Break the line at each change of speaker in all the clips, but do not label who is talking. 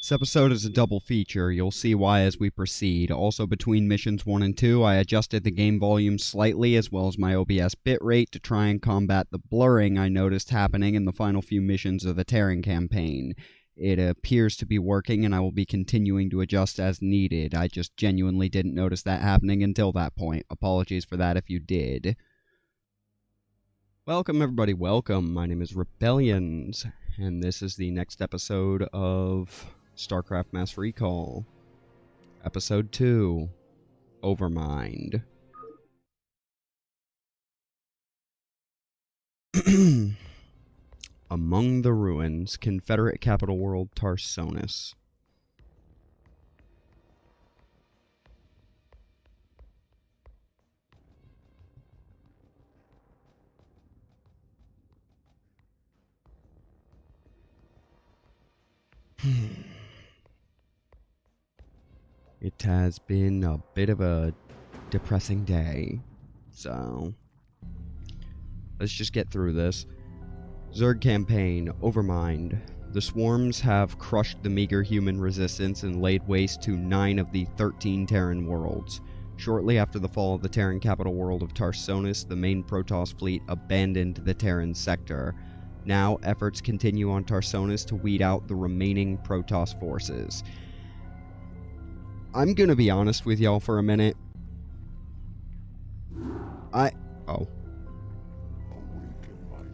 This episode is a double feature. You'll see why as we proceed. Also, between missions 1 and 2, I adjusted the game volume slightly as well as my OBS bitrate to try and combat the blurring I noticed happening in the final few missions of the Terran campaign. It appears to be working, and I will be continuing to adjust as needed. I just genuinely didn't notice that happening until that point. Apologies for that if you did. Welcome, everybody, welcome. My name is Rebellions, and this is the next episode of Starcraft Mass Recall. Episode 2, Overmind. Among the Ruins, Confederate Capital World Tarsonis. It has been a bit of a depressing day, so let's just get through this. Zerg campaign, Overmind. The swarms have crushed the meager human resistance and laid waste to 9 of the 13 Terran worlds. Shortly after the fall of the Terran capital world of Tarsonis, the main Protoss fleet abandoned the Terran sector. Now, efforts continue on Tarsonis to weed out the remaining Protoss forces. I'm gonna be honest with y'all for a minute.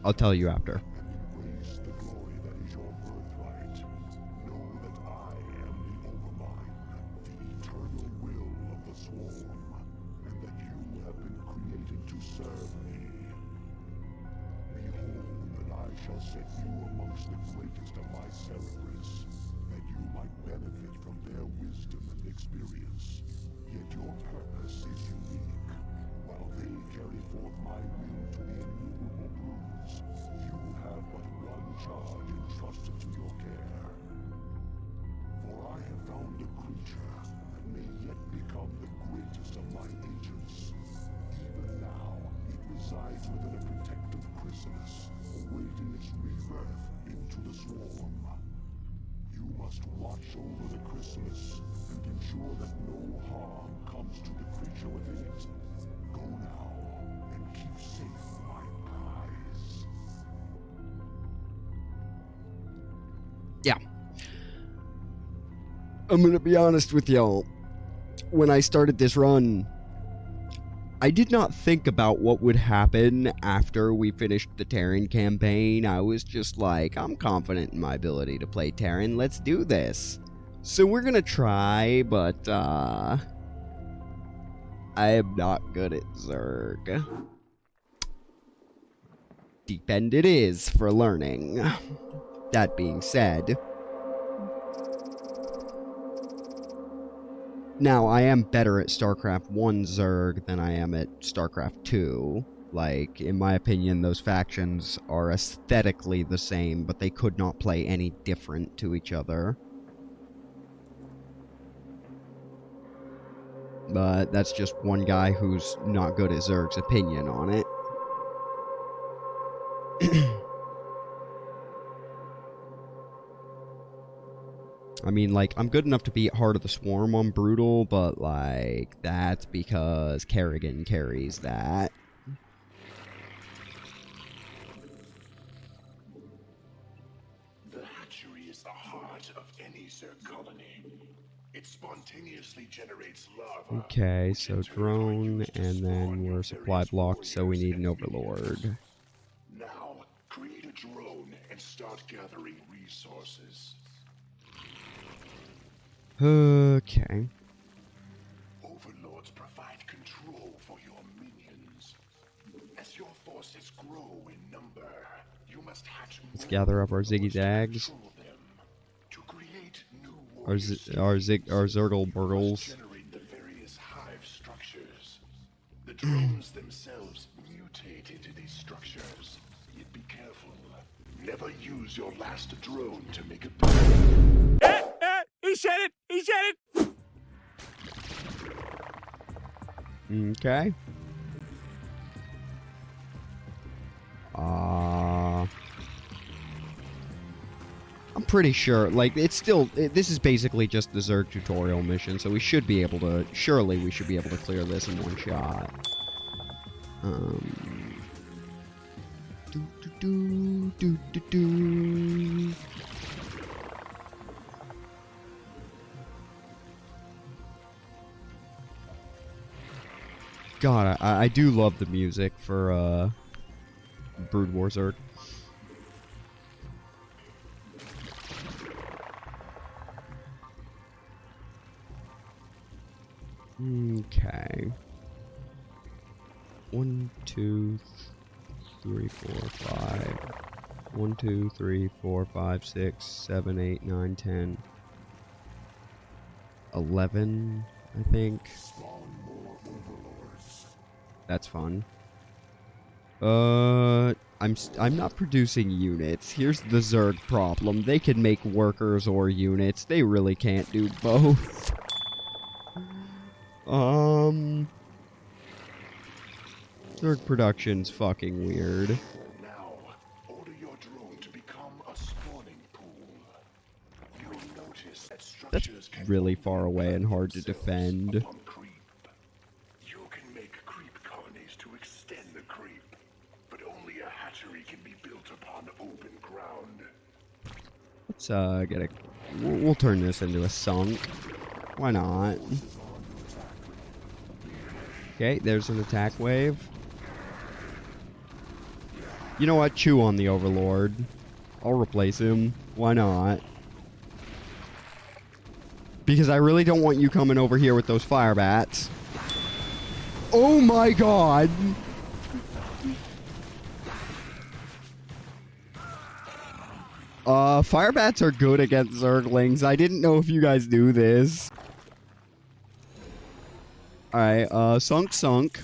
I'll tell you after.
Within a protective chrysalis, awaiting its rebirth into the swarm. You must watch over the chrysalis and ensure that no harm comes to the creature within it. Go now and keep safe my prize.
Yeah. I'm gonna be honest with y'all. When I started this run, I did not think about what would happen after we finished the Terran campaign. I was just like, I'm confident in my ability to play Terran. Let's do this. So we're gonna try, but I am not good at Zerg. Deep End it is for learning. That being said, now, I am better at StarCraft 1 Zerg than I am at StarCraft 2. Like, in my opinion, those factions are aesthetically the same, but they could not play any different to each other. But that's just one guy who's not good at Zerg's opinion on it. I mean, like, I'm good enough to beat Heart of the Swarm on Brutal, but, like, that's because Kerrigan carries that.
The hatchery is the heart of any Zerg colony. It spontaneously generates lava.
Okay, so drone, and then we're supply blocked, so we need an overlord.
Now, create a drone and start gathering resources.
Okay.
Overlords provide control for your minions. As your forces grow in number, you must hatch
Let's gather up our Ziggy Zags.
To create new
Our Zergle Burgles.
Generate the various hive structures. The drones themselves mutate into these structures. Yet be careful. Never use your last drone to make a
He said it! He said it!
Okay. I'm pretty sure, like, it's still, this is basically just the Zerg tutorial mission, so we should be able to, surely we should be able to clear this in one shot. God, I do love the music for, Broodwar Zerg. Okay. 1, 2, 3, 4, 5. 1, 2, 3, 4, 5, 6, 7, 8, 9, 10. 11, I think. That's fun. I'm not producing units. Here's the Zerg problem. They can make workers or units. They really can't do both. Zerg production's fucking weird.
Now, order your drone to become a spawning pool. You'll notice that structures can
Really far away and hard to defend.
upon creep. You can make creep colonies to extend the creep, but only a hatchery can be built upon open ground.
Let's get a. We'll turn this into a sunk. Why not? Okay, there's an attack wave. You know what? Chew on the Overlord. I'll replace him. Why not? Because I really don't want you coming over here with those fire bats. Oh my god! Fire bats are good against Zerglings. I didn't know if you guys knew this. Alright, sunk.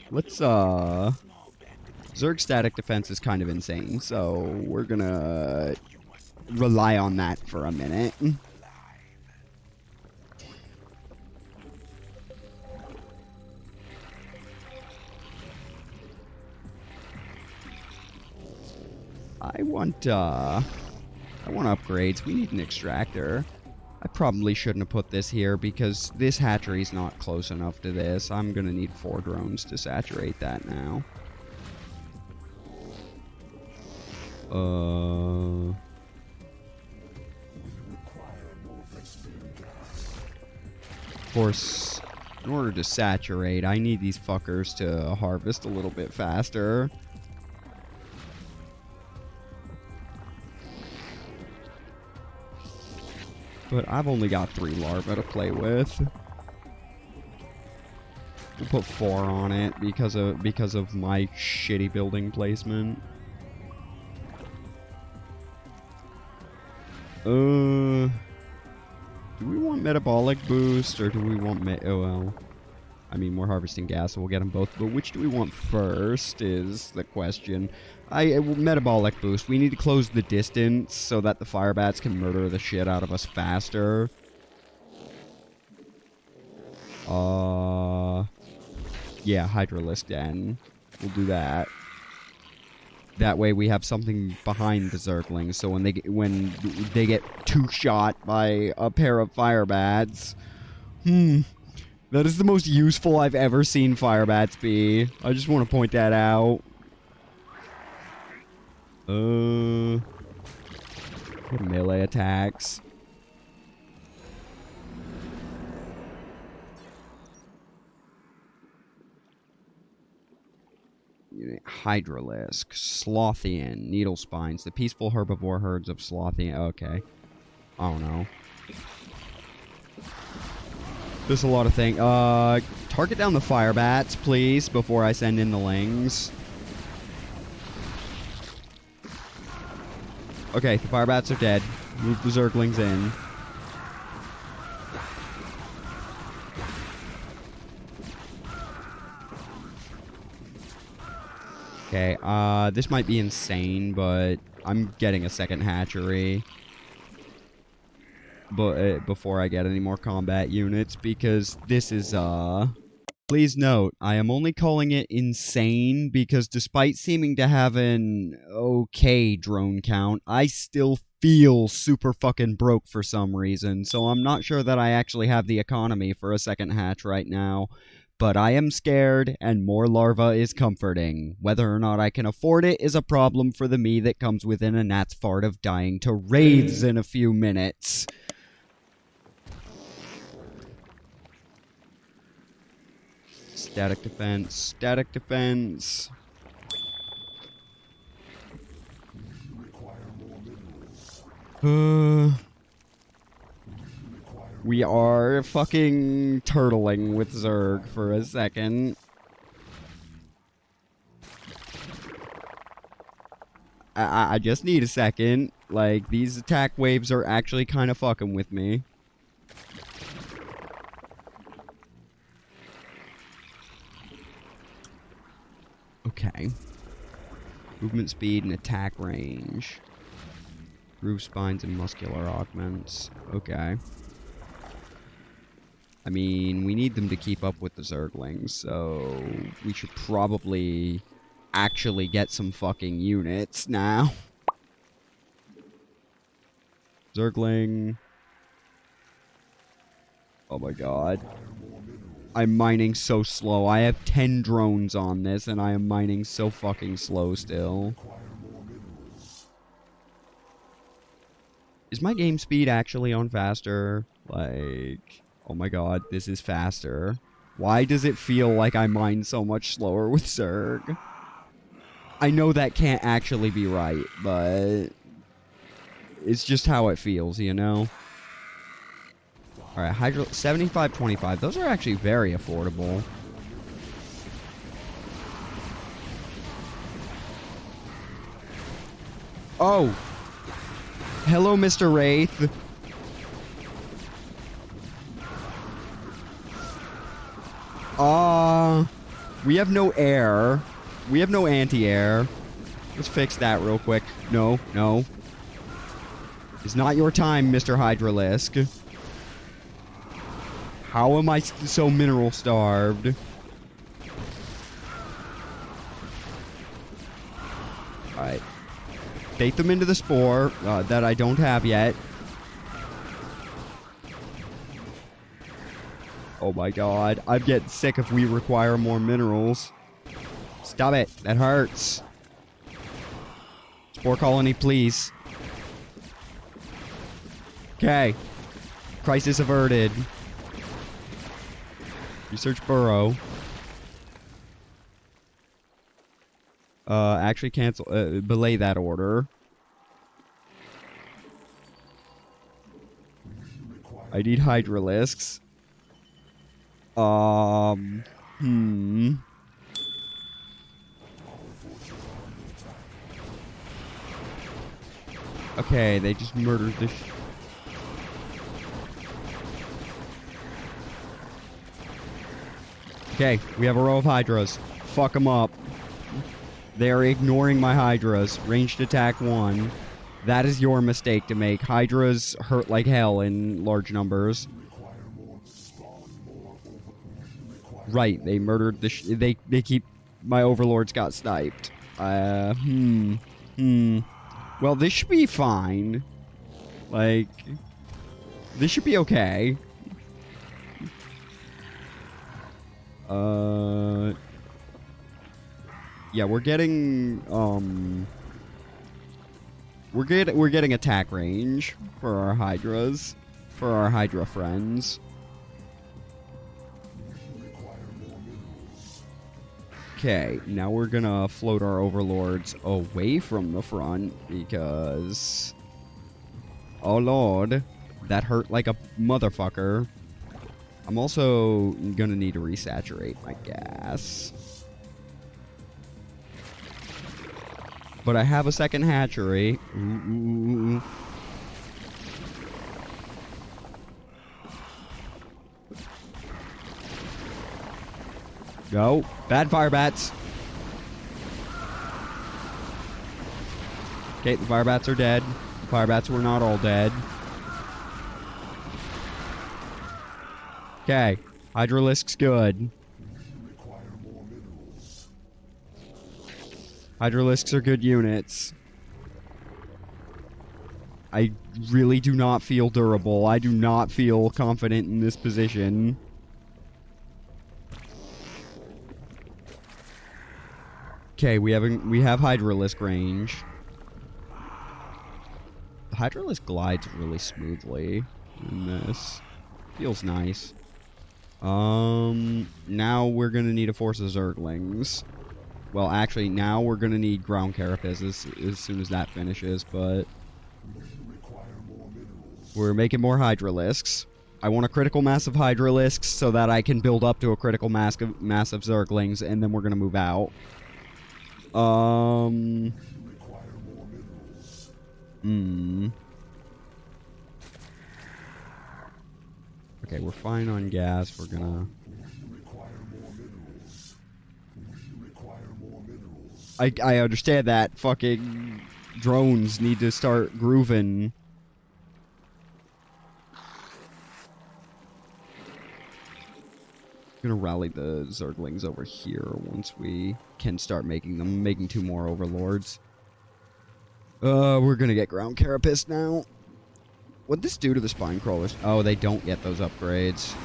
Let's, Zerg static defense is kind of insane, so we're gonna rely on that for a minute. I want upgrades. We need an extractor. I probably shouldn't have put this here because this hatchery's not close enough to this. I'm gonna need 4 drones to saturate that now. Of course, in order to saturate, I need these fuckers to harvest a little bit faster. But I've only got 3 larvae to play with. We'll put 4 on it because of my shitty building placement. Do we want metabolic boost or do we want oh well. I mean, we're harvesting gas, so we'll get them both. But which do we want first is the question. Metabolic boost. We need to close the distance so that the fire bats can murder the shit out of us faster. Yeah, Hydralisk Den. We'll do that. That way we have something behind the Zerglings, so when they get 2-shot by a pair of fire bats. That is the most useful I've ever seen fire bats be. I just want to point that out. Melee attacks. Hydralisk, Slothian, Needle Spines, the peaceful herbivore herds of Slothian. Okay. I don't know. There's a lot of things. Target down the fire bats, please, before I send in the lings. Okay, the fire bats are dead. Move the Zerglings in. Okay, this might be insane, but I'm getting a second hatchery. But before I get any more combat units, because this is Please note, I am only calling it insane because despite seeming to have an okay drone count, I still feel super fucking broke for some reason, so I'm not sure that I actually have the economy for a second hatch right now. But I am scared, and more larva is comforting. Whether or not I can afford it is a problem for the me that comes within a gnat's fart of dying to wraiths in a few minutes. Static defense, static defense. We are fucking turtling with Zerg for a second. I just need a second. Like, these attack waves are actually kind of fucking with me. Okay. Movement speed and attack range. Groove spines and muscular augments. Okay. I mean, we need them to keep up with the Zerglings, so we should probably actually get some fucking units now. Zergling. Oh my god. I'm mining so slow. I have 10 drones on this, and I am mining so fucking slow still. Is my game speed actually on faster? Like, oh my god, this is faster. Why does it feel like I mine so much slower with Zerg? I know that can't actually be right, but it's just how it feels, you know? Alright, Hydro 75-25. Those are actually very affordable. Oh! Hello, Mr. Wraith. We have no air. We have no anti-air. Let's fix that real quick. No, no. It's not your time, Mr. Hydralisk. How am I so mineral starved? Alright. Bait them into the spore that I don't have yet. Oh my god. I'm getting sick if we require more minerals. Stop it. That hurts. Spore colony, please. Okay. Crisis averted. Research burrow. Actually cancel, belay that order. I need Hydralisks. Okay, they just murdered this. Okay, we have a row of Hydras. Fuck them up. They are ignoring my Hydras. Ranged attack 1. That is your mistake to make. Hydras hurt like hell in large numbers. Right, they murdered the they keep... My overlords got sniped. Well, this should be fine. Like... This should be okay. Yeah, we're getting, we're getting attack range for our Hydras. For our Hydra friends. Okay, now we're gonna float our overlords away from the front because... Oh lord, that hurt like a motherfucker. I'm also gonna need to resaturate my gas. But I have a second hatchery. Ooh. Go. Bad fire bats. Okay, the fire bats are dead. The fire bats were not all dead. Okay. Hydralisk's good. Hydralisks are good units. I really do not feel durable. I do not feel confident in this position. Okay, we have Hydralisk range. The Hydralisk glides really smoothly in this. Feels nice. Now we're gonna need a force of Zerglings. Well, actually, now we're gonna need ground carapaces as soon as that finishes, but we're making more Hydralisks. I want a critical mass of Hydralisks so that I can build up to a critical mass of Zerglings, and then we're gonna move out. Okay, we're fine on gas. We're gonna... I understand that. Fucking drones need to start grooving. I'm gonna rally the Zerglings over here once we can start making them. Making 2 more Overlords. We're gonna get ground carapace now. What'd this do to the spine crawlers? Oh, they don't get those upgrades.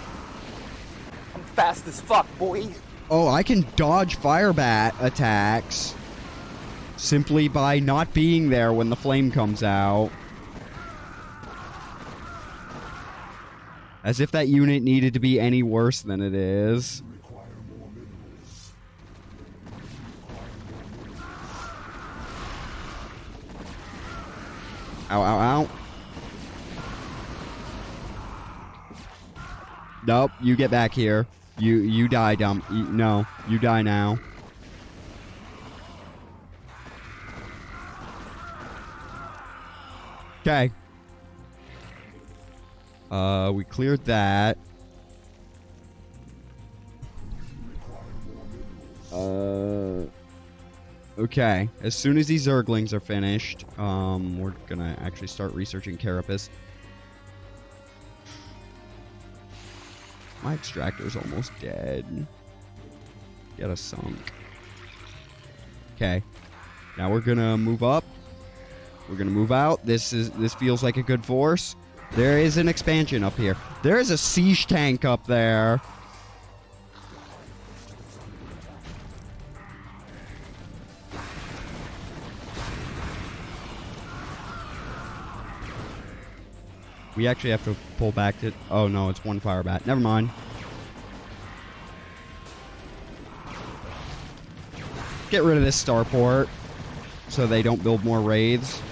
I'm fast as fuck, boy.
Oh, I can dodge fire bat attacks simply by not being there when the flame comes out. As if that unit needed to be any worse than it is. Ow, ow, ow. Nope, you get back here. You die, dumb. No, you die now. Okay. We cleared that. Okay. As soon as these Zerglings are finished, we're gonna actually start researching Carapace. My extractor's almost dead. Get a sunk. Okay. Now we're gonna move up. We're gonna move out. This feels like a good force. There is an expansion up here. There is a siege tank up there. We actually have to pull back to... Oh, no, it's one fire bat. Never mind. Get rid of this starport so they don't build more wraiths.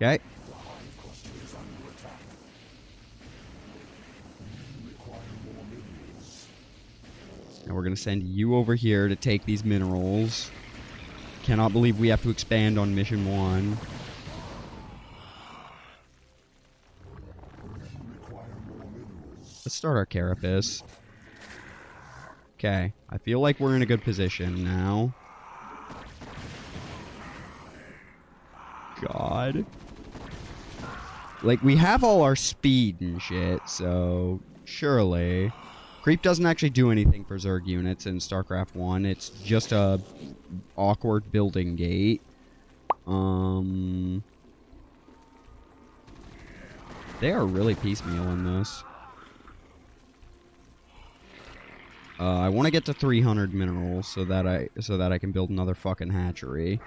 Okay. Now we're going to send you over here to take these minerals. Cannot believe we have to expand on mission 1. Let's start our carapace. Okay, I feel like we're in a good position now. God. Like, we have all our speed and shit, so surely. Creep doesn't actually do anything for Zerg units in StarCraft 1. It's just a awkward building gate. They are really piecemeal in this. I want to get to 300 minerals so that I can build another fucking hatchery.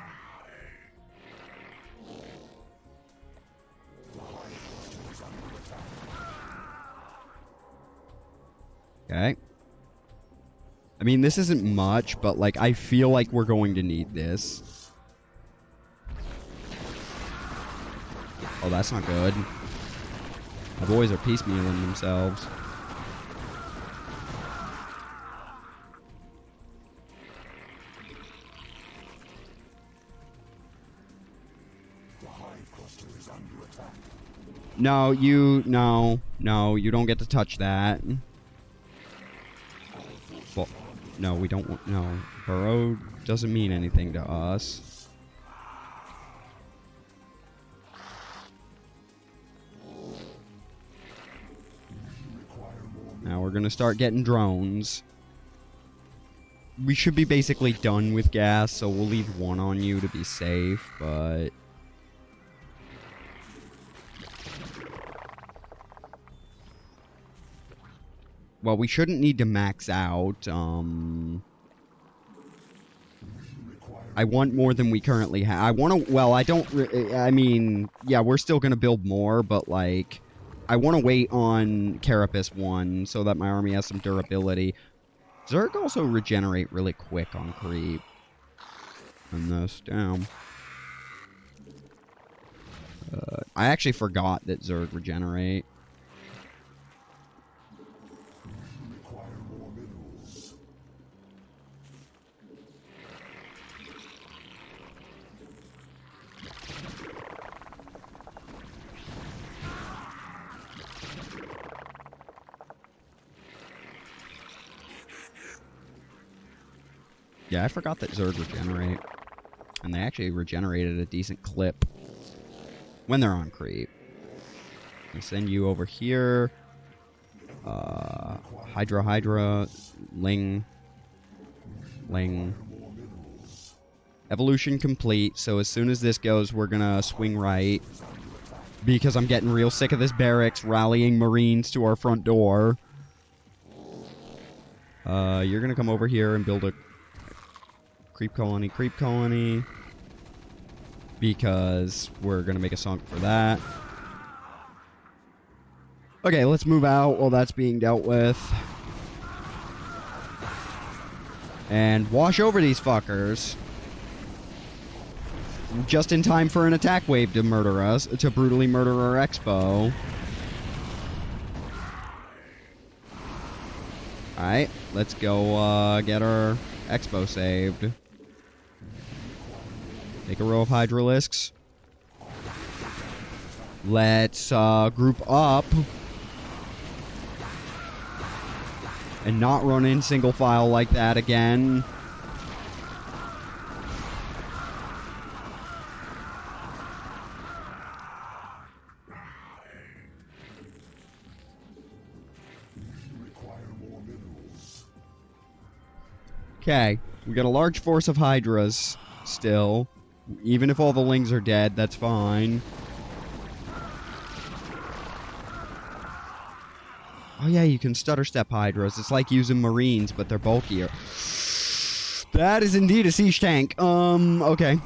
Okay. I mean, this isn't much, but, like, I feel like we're going to need this. Oh, that's not good. My boys are piecemealing themselves. No, you don't get to touch that. Well, no, we don't want... No. Burrow doesn't mean anything to us. Now we're gonna start getting drones. we should be basically done with gas, so we'll leave one on you to be safe, but... Well, we shouldn't need to max out. I want more than we currently have. I want to... Well, I don't... I mean, yeah, we're still going to build more, but, like... I want to wait on Carapace 1 so that my army has some durability. Zerg also regenerate really quick on creep. And this down. I actually forgot that Zerg regenerate. Yeah, I forgot that Zerg regenerate. And they actually regenerate at a decent clip. When they're on creep. I send you over here. Hydra, Ling. Evolution complete, so as soon as this goes, we're gonna swing right. Because I'm getting real sick of this barracks rallying Marines to our front door. You're gonna come over here and build a creep colony. Because we're gonna make a song for that. Okay, let's move out while that's being dealt with. And wash over these fuckers. Just in time for an attack wave to murder us, to brutally murder our expo. Alright, let's go get our expo saved. Take a row of Hydralisks. Let's group up. And not run in single file like that again. Okay, we got a large force of Hydras still. Even if all the Lings are dead, that's fine. Oh yeah, you can stutter step Hydras. It's like using Marines, but they're bulkier. That is indeed a siege tank. Okay.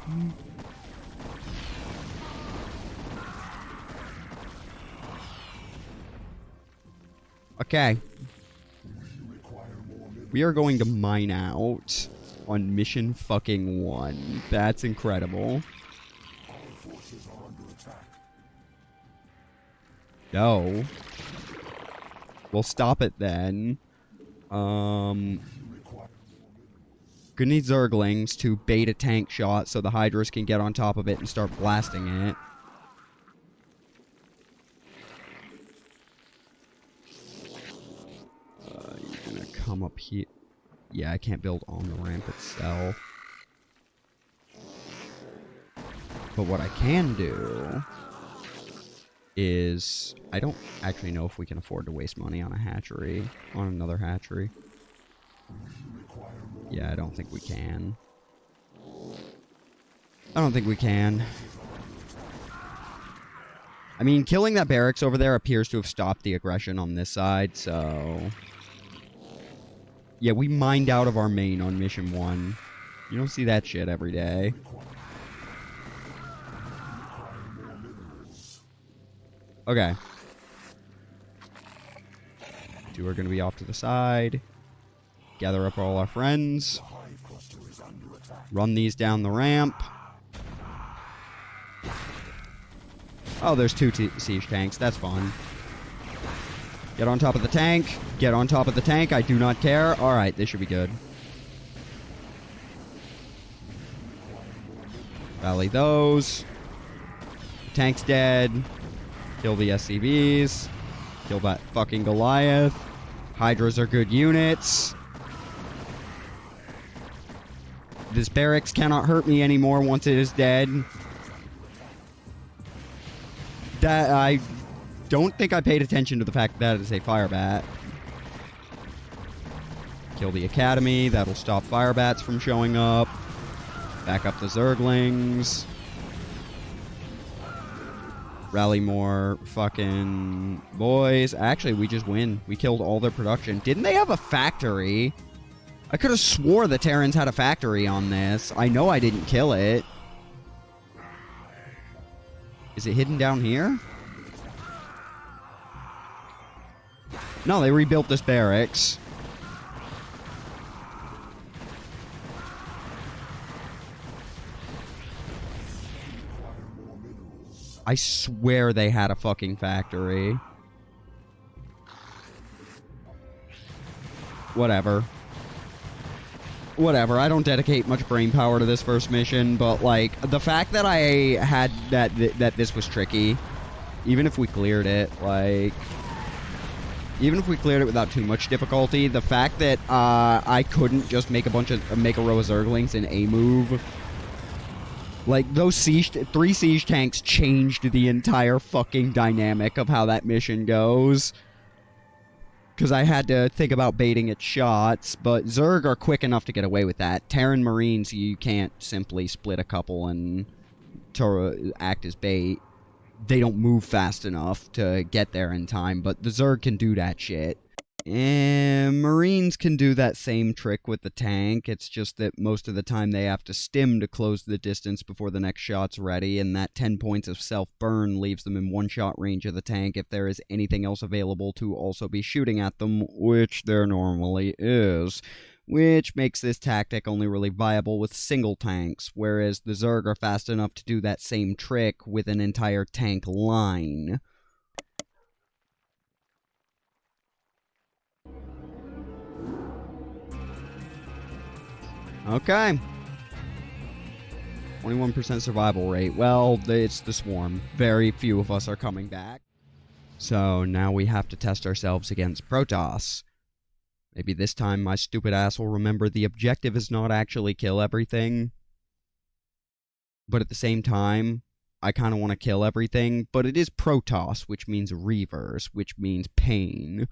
Okay. We are going to mine out on mission fucking 1. That's incredible. No. We'll stop it then. Gonna need Zerglings to bait a tank shot so the Hydras can get on top of it and start blasting it. You're gonna come up here. Yeah, I can't build on the ramp itself. But what I can do is... I don't actually know if we can afford to waste money on a hatchery. On another hatchery. Yeah, I don't think we can. I don't think we can. I mean, killing that barracks over there appears to have stopped the aggression on this side, so... Yeah, we mined out of our main on mission 1. You don't see that shit every day. Okay. 2 are going to be off to the side. Gather up all our friends. Run these down the ramp. Oh, there's 2 siege tanks. That's fun. Get on top of the tank. Get on top of the tank. I do not care. Alright, this should be good. Rally those. The tank's dead. Kill the SCVs. Kill that fucking Goliath. Hydras are good units. This barracks cannot hurt me anymore once it is dead. That I don't think I paid attention to the fact that it is a fire bat. Kill the Academy. That'll stop Firebats from showing up. Back up the Zerglings. Rally more fucking boys. Actually, we just win. We killed all their production. Didn't they have a factory? I could have swore the Terrans had a factory on this. I know I didn't kill it. Is it hidden down here? No, they rebuilt this barracks. I swear they had a fucking factory. Whatever. Whatever, I don't dedicate much brain power to this first mission, but, like, the fact that I had that this was tricky, even if we cleared it, like, even if we cleared it without too much difficulty, the fact that I couldn't just make a row of Zerglings in a move, like, those three siege tanks changed the entire fucking dynamic of how that mission goes. Because I had to think about baiting its shots, but Zerg are quick enough to get away with that. Terran Marines, you can't simply split a couple and to act as bait. They don't move fast enough to get there in time, but the Zerg can do that shit. And Marines can do that same trick with the tank. It's just that most of the time they have to stim to close the distance before the next shot's ready, and that 10 points of self-burn leaves them in one-shot range of the tank if there is anything else available to also be shooting at them, which there normally is. Which makes this tactic only really viable with single tanks, whereas the Zerg are fast enough to do that same trick with an entire tank line. Okay. 21% survival rate. Well, it's the swarm. Very few of us are coming back. So now we have to test ourselves against Protoss. Maybe this time my stupid ass will remember the objective is not actually kill everything. But at the same time, I kind of want to kill everything. But it is Protoss, which means Reavers, which means pain.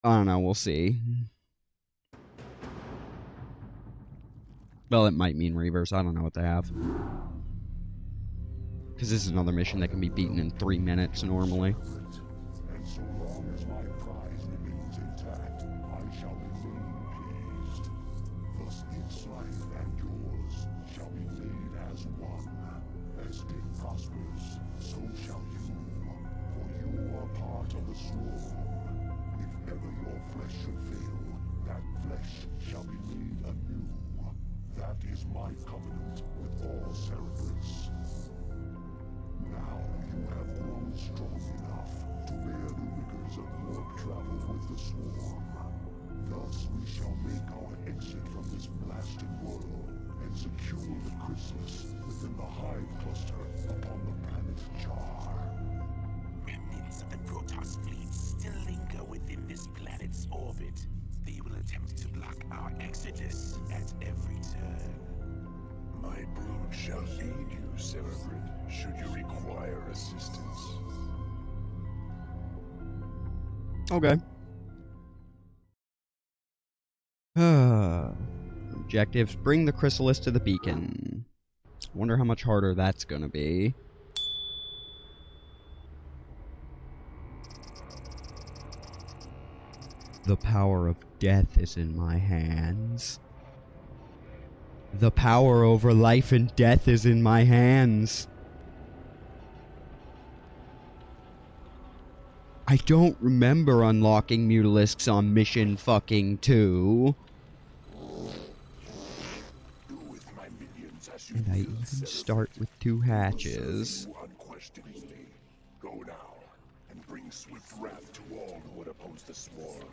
I don't know, we'll see. Well, it might mean Reavers. I don't know what they have. Because this is another mission that can be beaten in 3 minutes normally.
And so long as my prize remains intact, I shall remain pleased. Thus its life and yours shall be made as one. As it prospers, so shall you, for you are part of the swarm. If ever your flesh should fail, that flesh shall be made anew. That is my covenant with all Cerberus. Now you have grown strong enough to bear the rigors of warp travel with the swarm. Thus we shall make our exit from this blasted world and secure the Chrysalis within the hive cluster upon the planet Jar.
Remnants of the Protoss fleet still linger within this planet's orbit. They will attempt to block our exodus at every turn.
My brood shall aid you, Cerebrid, should you require assistance.
Okay. Objectives. Bring the Chrysalis to the beacon. Wonder how much harder that's gonna be. The power of death is in my hands. The power over life and death is in my hands. I don't remember unlocking Mutalisks on mission fucking 2. And I even start with 2 hatches.
Go now, and bring swift wrath to all who would oppose the swarm.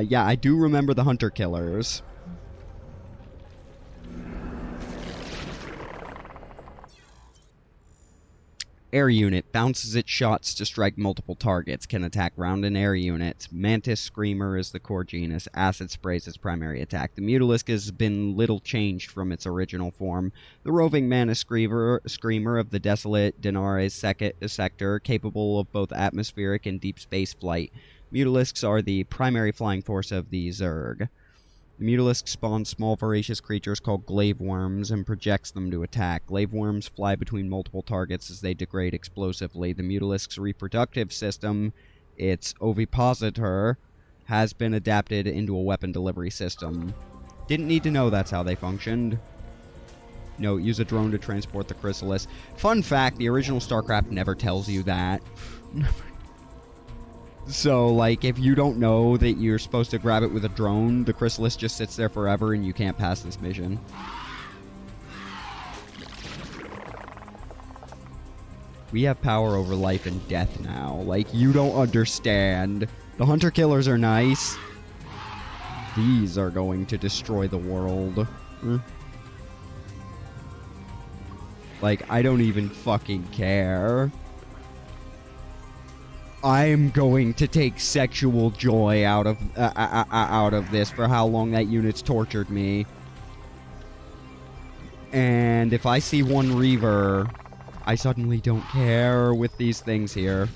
Yeah, I do remember the hunter killers. Air unit. Bounces its shots to strike multiple targets. Can attack ground and air units. Mantis Screamer is the core genus. Acid Spray is its primary attack. The Mutalisk has been little changed from its original form. The roving Mantis Screamer of the desolate Denares sector, capable of both atmospheric and deep space flight. Mutalisks are the primary flying force of the Zerg. The Mutalisk spawns small voracious creatures called glaive worms and projects them to attack. Glaive worms fly between multiple targets as they degrade explosively. The Mutalisk's reproductive system, its ovipositor, has been adapted into a weapon delivery system. Didn't need to know that's how they functioned. No, use a drone to transport the Chrysalis. Fun fact, the original Starcraft never tells you that. So, like, if you don't know that you're supposed to grab it with a drone, the Chrysalis just sits there forever and you can't pass this mission. We have power over life and death now. Like, you don't understand. The Hunter-Killers are nice. These are going to destroy the world. Like, I don't even fucking care. I'm going to take sexual joy out of this for how long that unit's tortured me. And if I see one Reaver, I suddenly don't care with these things here.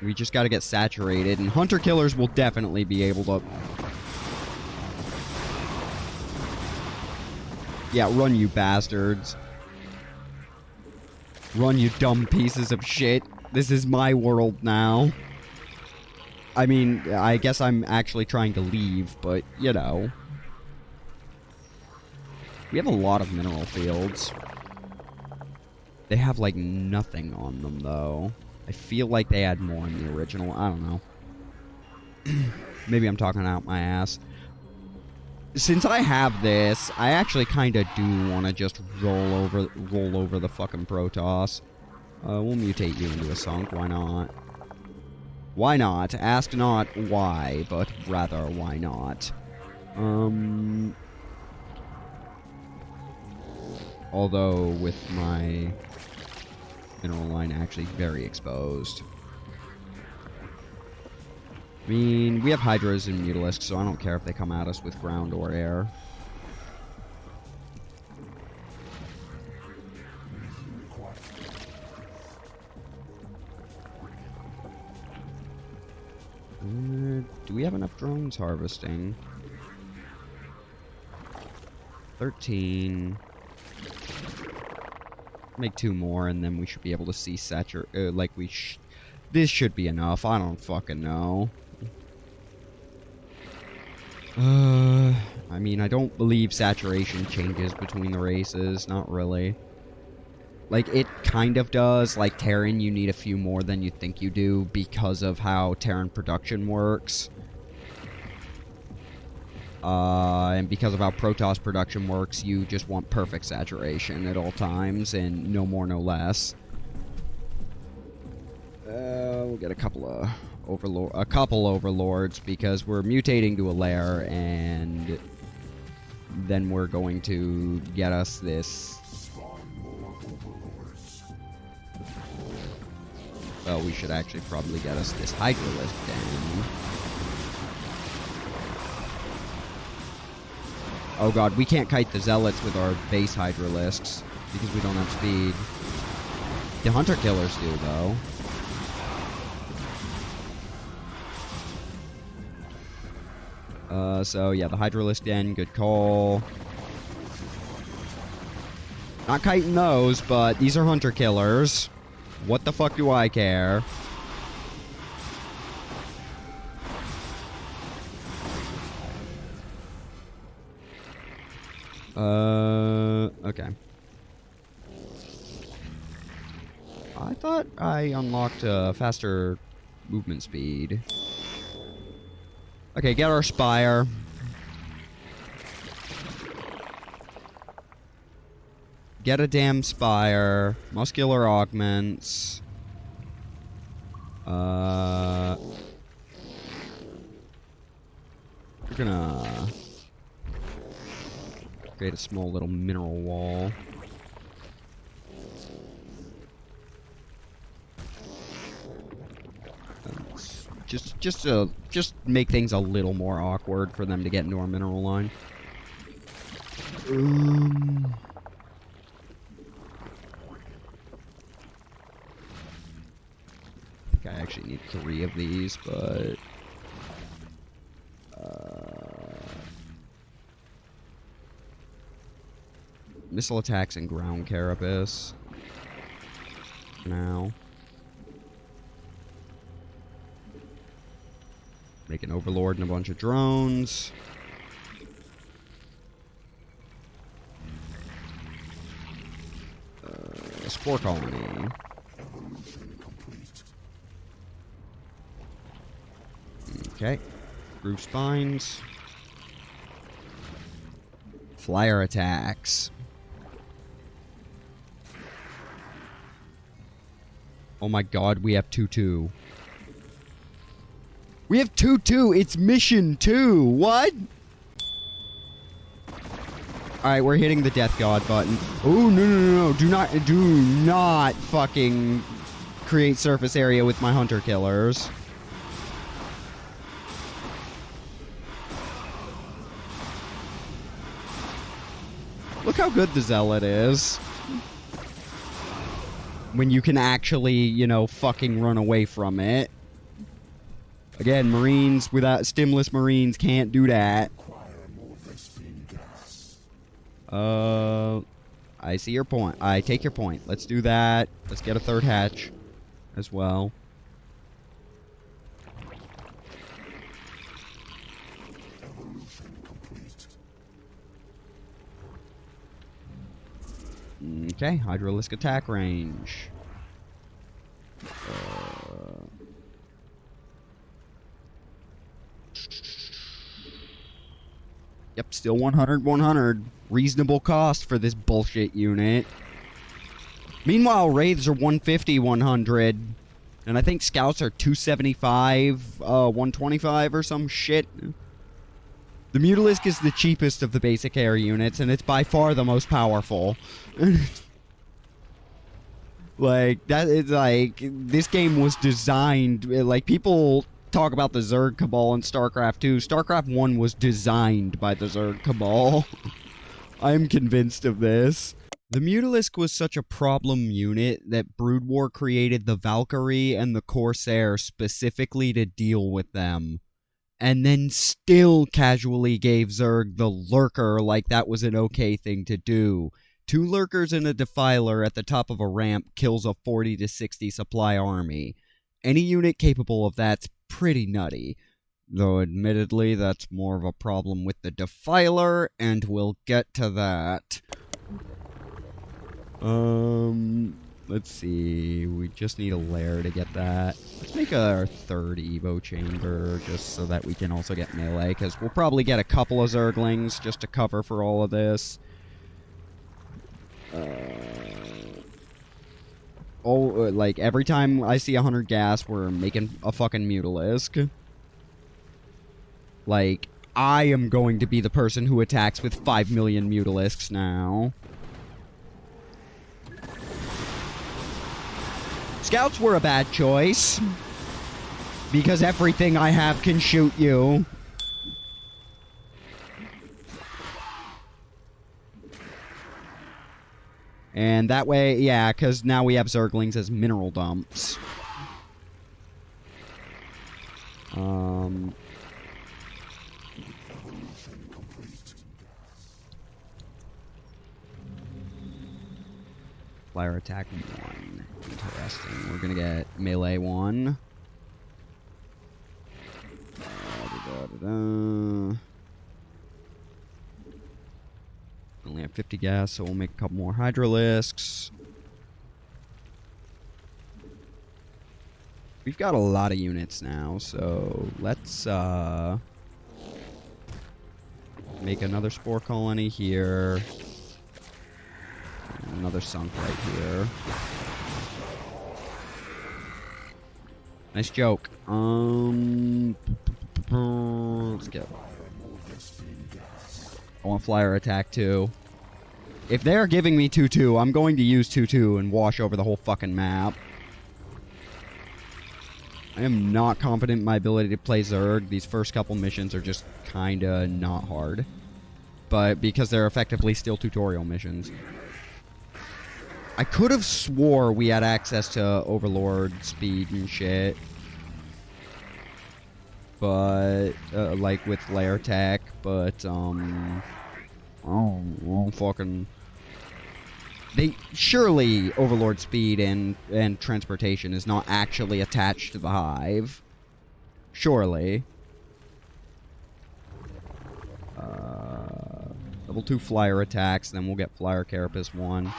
We just gotta get saturated, and Hunter-Killers will definitely be able to... Yeah, run, you bastards. Run, you dumb pieces of shit. This is my world now. I mean, I guess I'm actually trying to leave, but, you know. We have a lot of mineral fields. They have, like, nothing on them, though. I feel like they had more in the original. I don't know. Maybe I'm talking out my ass. Since I have this, I actually kind of do want to just roll over the fucking Protoss. We'll mutate you into a sunk. Why not? Why not? Ask not why, but rather why not? Although with my mineral line actually very exposed. I mean, we have Hydras and Mutalisks, so I don't care if they come at us with ground or air. Do we have enough drones harvesting? 13. Make 2 more, and then we should be able to see this should be enough. I don't fucking know. I mean, I don't believe saturation changes between the races. Not really. Like, it kind of does. Like, Terran, you need a few more than you think you do because of how Terran production works. And because of how Protoss production works, you just want perfect saturation at all times, and no more, no less. We'll get a couple of overlords, because we're mutating to a lair, and then we're going to get us this. Well, we should actually probably get us this Hydralisk den. Oh god, we can't kite the Zealots with our base Hydralisks, because we don't have speed. The Hunter-Killers do, though. So yeah, the Hydralisk den, good call. Not kiting those, but these are Hunter-Killers. What the fuck do I care? Okay. I thought I unlocked faster movement speed. Okay, get our Spire. Get a damn Spire. Muscular augments. We're gonna create a small little mineral wall. Just make things a little more awkward for them to get into our mineral line. I think I actually need 3 of these, but missile attacks and ground carapace. Now. Make an overlord and a bunch of drones. A spore colony. Okay. Groove spines. Flyer attacks. Oh my god, we have 2-2. We have 2-2. It's mission 2. What? Alright, we're hitting the Death God button. Oh, no. Do not fucking create surface area with my hunter killers. Look how good the Zealot is. When you can actually, you know, fucking run away from it. Again, Marines without stimless Marines can't do that. I see your point. I take your point. Let's do that. Let's get a 3rd hatch as well. Okay, Hydralisk attack range. Yep, still 100. Reasonable cost for this bullshit unit. Meanwhile, Wraiths are 150, 100. And I think Scouts are 275, 125 or some shit. The Mutalisk is the cheapest of the basic air units, and it's by far the most powerful. Like, that is like, this game was designed, like, people talk about the Zerg Cabal in Starcraft 2. Starcraft 1 was designed by the Zerg Cabal. I'm convinced of this. The Mutalisk was such a problem unit that Broodwar created the Valkyrie and the Corsair specifically to deal with them. And then still casually gave Zerg the Lurker like that was an okay thing to do. 2 Lurkers and a Defiler at the top of a ramp kills a 40 to 60 supply army. Any unit capable of that's pretty nutty. Though admittedly that's more of a problem with the Defiler, and we'll get to that. Let's see, we just need a lair to get that. Let's make our 3rd Evo chamber, just so that we can also get melee, because we'll probably get a couple of Zerglings just to cover for all of this. Like, every time I see 100 gas, we're making a fucking Mutalisk. Like, I am going to be the person who attacks with 5 million Mutalisks now. Scouts were a bad choice. Because everything I have can shoot you. And that way, yeah, because now we have Zerglings as mineral dumps. Flyer attack 1. Interesting. We're gonna get melee 1. Only have 50 gas, so we'll make a couple more Hydralisks. We've got a lot of units now, so let's make another spore colony here. Another sunk right here. Nice joke. Let's go. I want flyer attack too. If they're giving me 2-2, I'm going to use 2-2 and wash over the whole fucking map. I am not confident in my ability to play Zerg. These first couple missions are just kinda not hard. But because they're effectively still tutorial missions. I could have swore we had access to Overlord speed and shit. But, like with layer tech, but, oh, fucking... surely Overlord speed and transportation is not actually attached to the hive. Surely. Level 2 flyer attacks, then we'll get Flyer Carapace 1.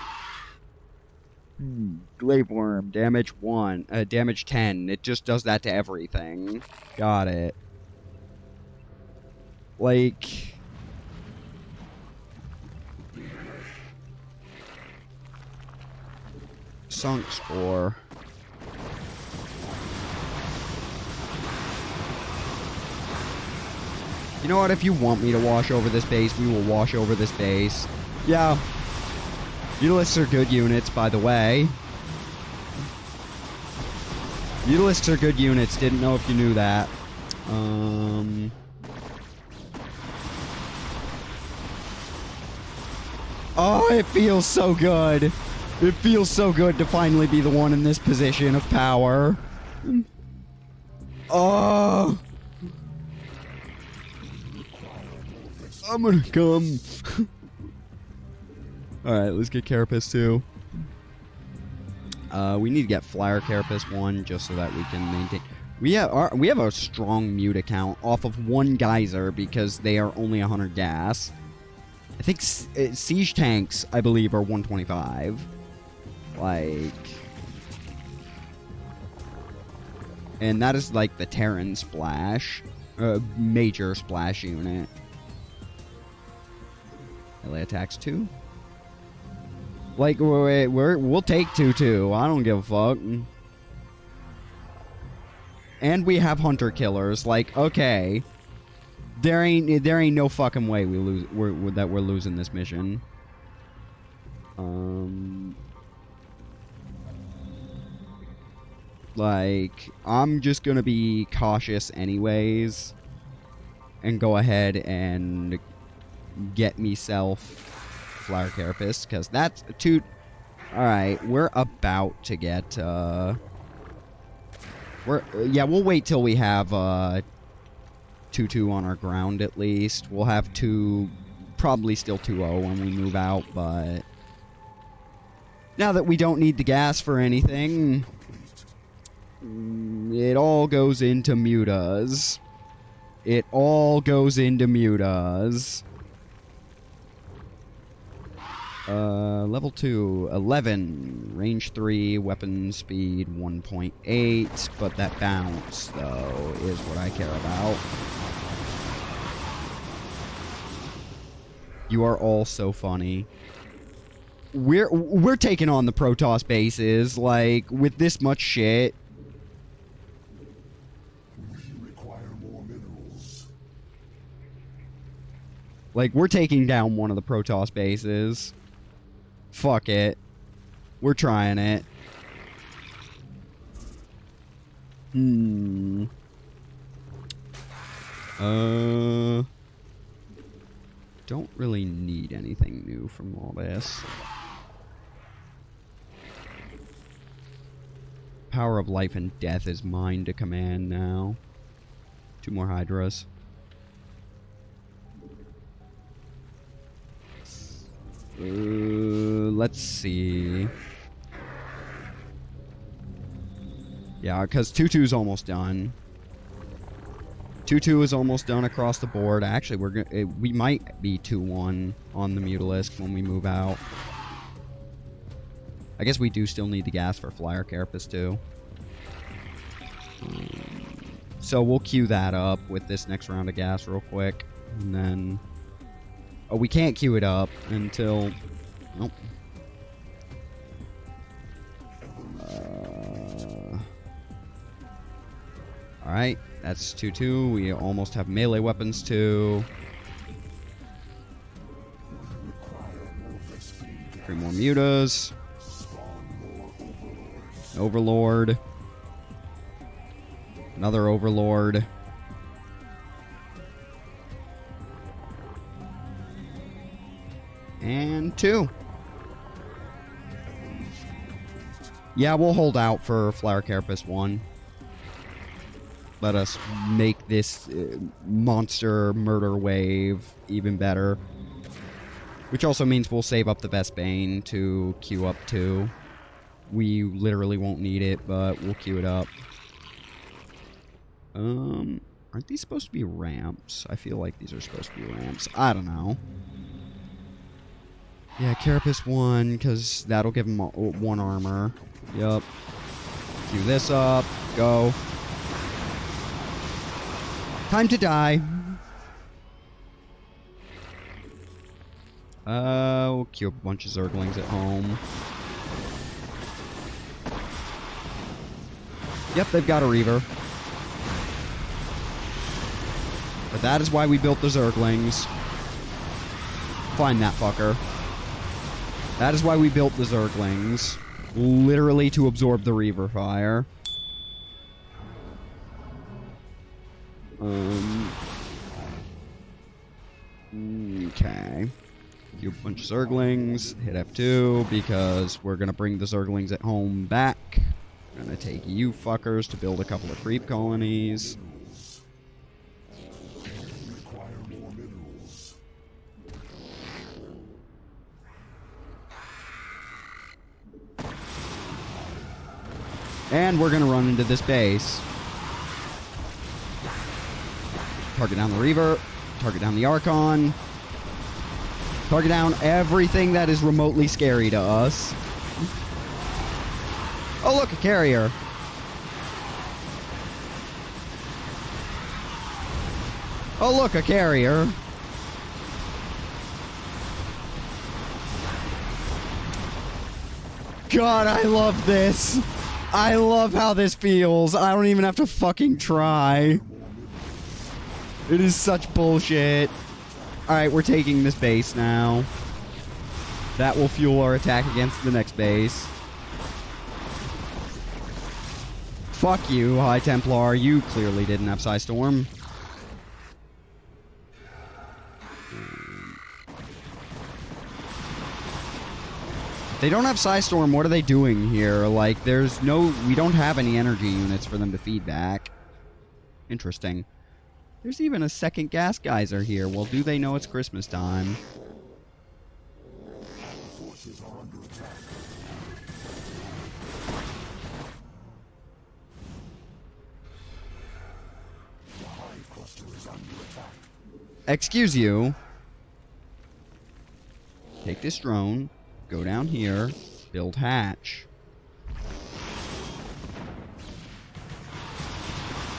Glaive Worm, damage 1, damage 10. It just does that to everything. Got it. Like... Sunk Spore. You know what, if you want me to wash over this base, we will wash over this base. Yeah. Mutalisks are good units, by the way. Mutalisks are good units, didn't know if you knew that. Oh, it feels so good. It feels so good to finally be the one in this position of power. Oh. I'm gonna come. Alright, let's get Carapace 2. We need to get Flyer Carapace 1 just so that we can maintain... We have a strong Muta count off of one geyser because they are only 100 gas. I think siege tanks, I believe, are 125. Like... And that is like the Terran splash. Major splash unit. LA attacks 2. Like, we'll take 2-2. I don't give a fuck. And we have hunter killers. Like, okay, there ain't no fucking way we're losing this mission. Like, I'm just gonna be cautious anyways, and go ahead and get myself Flyer Carapace, because that's two. Alright, we're about to get, yeah, we'll wait till we have, 2-2 on our ground at least. We'll have 2, probably still 2-0 when we move out, but now that we don't need the gas for anything, it all goes into mutas. It all goes into mutas. Level 2, 11, range 3, weapon speed 1.8, but that bounce, though, is what I care about. You are all so funny. We're taking on the Protoss bases, like, with this much shit.
We require more minerals.
Like, we're taking down one of the Protoss bases. Fuck it. We're trying it. Don't really need anything new from all this. Power of life and death is mine to command now. 2 more Hydras. Let's see. Yeah, because 2-2's almost done. 2-2 is almost done across the board. Actually, we might be 2-1 on the Mutalisk when we move out. I guess we do still need the gas for Flyer Carapace too. So we'll queue that up with this next round of gas real quick, and then. Oh, we can't queue it up until... Nope. Alright, that's 2-2. We almost have melee weapons too. more mutas. Overlord. Another overlord. And 2. Yeah, we'll hold out for Flower Carapace 1. Let us make this monster murder wave even better. Which also means we'll save up the best Bane to queue up 2. We literally won't need it, but we'll queue it up. Aren't these supposed to be ramps? I feel like these are supposed to be ramps. I don't know. Yeah, Carapace 1, because that'll give him 1 armor. Yup. Queue this up. Go. Time to die. We'll queue up a bunch of Zerglings at home. Yep, they've got a Reaver. But that is why we built the Zerglings. Find that fucker. That is why we built the Zerglings. Literally to absorb the Reaver fire. Okay. Queue a bunch of Zerglings. Hit F2 because we're gonna bring the Zerglings at home back. Gonna take you fuckers to build a couple of creep colonies. And we're gonna run into this base. Target down the Reaver. Target down the Archon. Target down everything that is remotely scary to us. Oh, look, a carrier. Oh, look, a carrier. God, I love this. I love how this feels. I don't even have to fucking try. It is such bullshit. Alright, we're taking this base now. That will fuel our attack against the next base. Fuck you, High Templar. You clearly didn't have Psystorm. They don't have Psystorm. What are they doing here? Like, there's no... We don't have any energy units for them to feed back. Interesting. There's even a second gas geyser here. Well, do they know it's Christmas time? Excuse you. Take this drone. Go down here. Build hatch.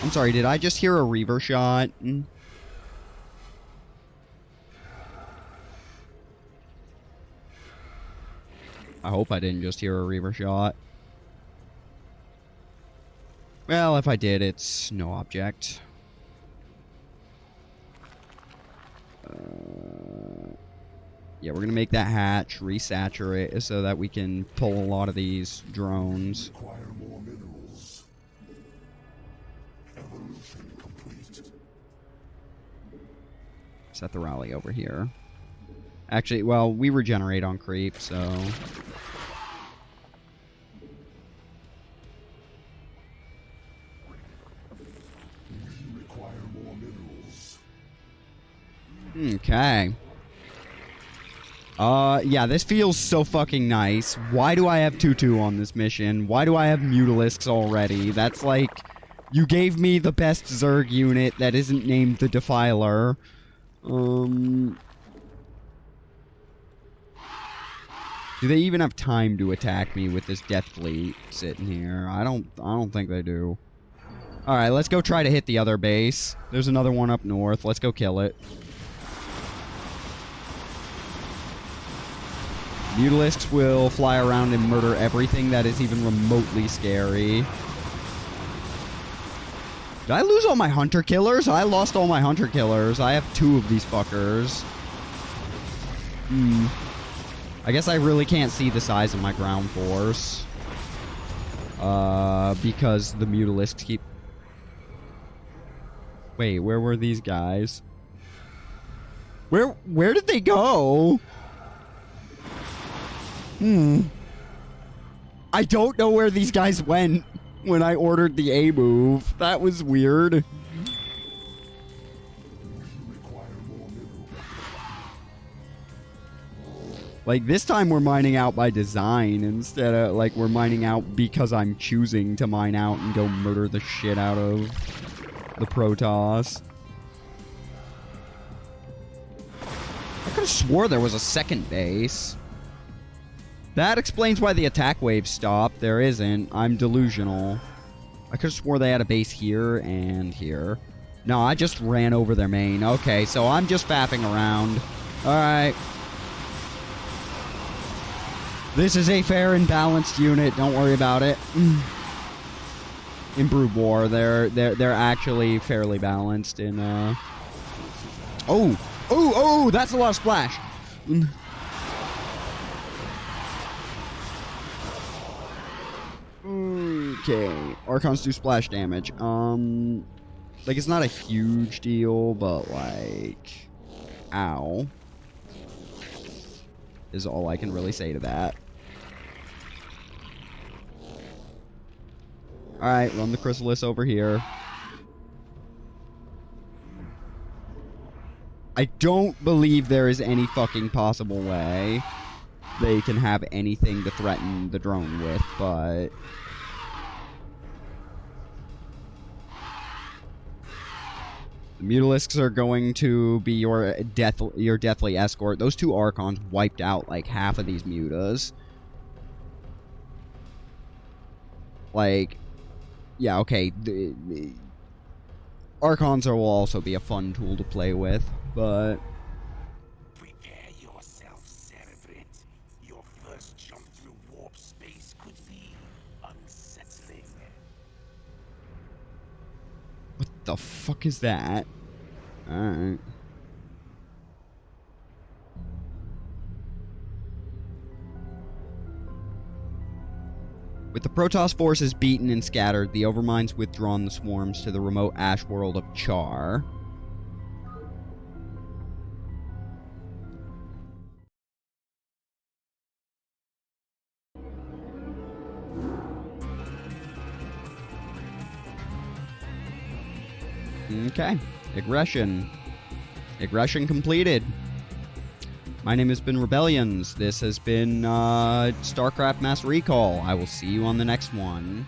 I'm sorry, did I just hear a Reaver shot? I hope I didn't just hear a Reaver shot. Well, if I did, it's no object. Yeah, we're gonna make that hatch, resaturate, so that we can pull a lot of these drones. Set the rally over here. Actually, well, we regenerate on creep, so... Okay. Yeah, this feels so fucking nice. Why do I have 2-2 on this mission? Why do I have Mutalisks already? That's like... You gave me the best Zerg unit that isn't named the Defiler. Do they even have time to attack me with this Death Fleet sitting here? I don't think they do. Alright, let's go try to hit the other base. There's another one up north. Let's go kill it. Mutalisks will fly around and murder everything that is even remotely scary. Did I lose all my hunter killers? I lost all my hunter killers. I have 2 of these fuckers. I guess I really can't see the size of my ground force. Because the Mutalisks keep... Wait, where were these guys? Where did they go? I don't know where these guys went when I ordered the A move. That was weird. Like, this time we're mining out by design instead of, like, we're mining out because I'm choosing to mine out and go murder the shit out of the Protoss. I could have swore there was a second base. That explains why the attack wave stopped. There isn't. I'm delusional. I could have swore they had a base here and here. No, I just ran over their main. Okay, so I'm just faffing around. Alright. This is a fair and balanced unit. Don't worry about it. In Broodwar, they're actually fairly balanced in Oh, that's a lot of splash. Okay, Archons do splash damage. Like, it's not a huge deal, but like, ow, is all I can really say to that. Alright, run the Chrysalis over here. I don't believe there is any fucking possible way they can have anything to threaten the drone with, but... The Mutalisks are going to be your deathly escort. Those two Archons wiped out like half of these Mutas. Like... Yeah, okay. The Archons will also be a fun tool to play with, but...
Prepare yourself, Cerebrate. Your first jump through warp space could be unsettling.
What the fuck is that? Alright. With the Protoss forces beaten and scattered, the Overmind's withdrawn the swarms to the remote ash world of Char. Okay. Egression. Egression completed. My name has been Rebellions. This has been Starcraft Mass Recall. I will see you on the next one.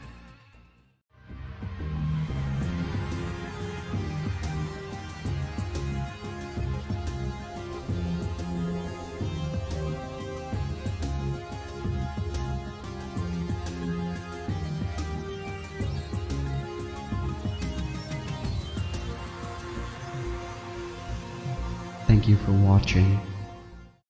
Thank you for watching.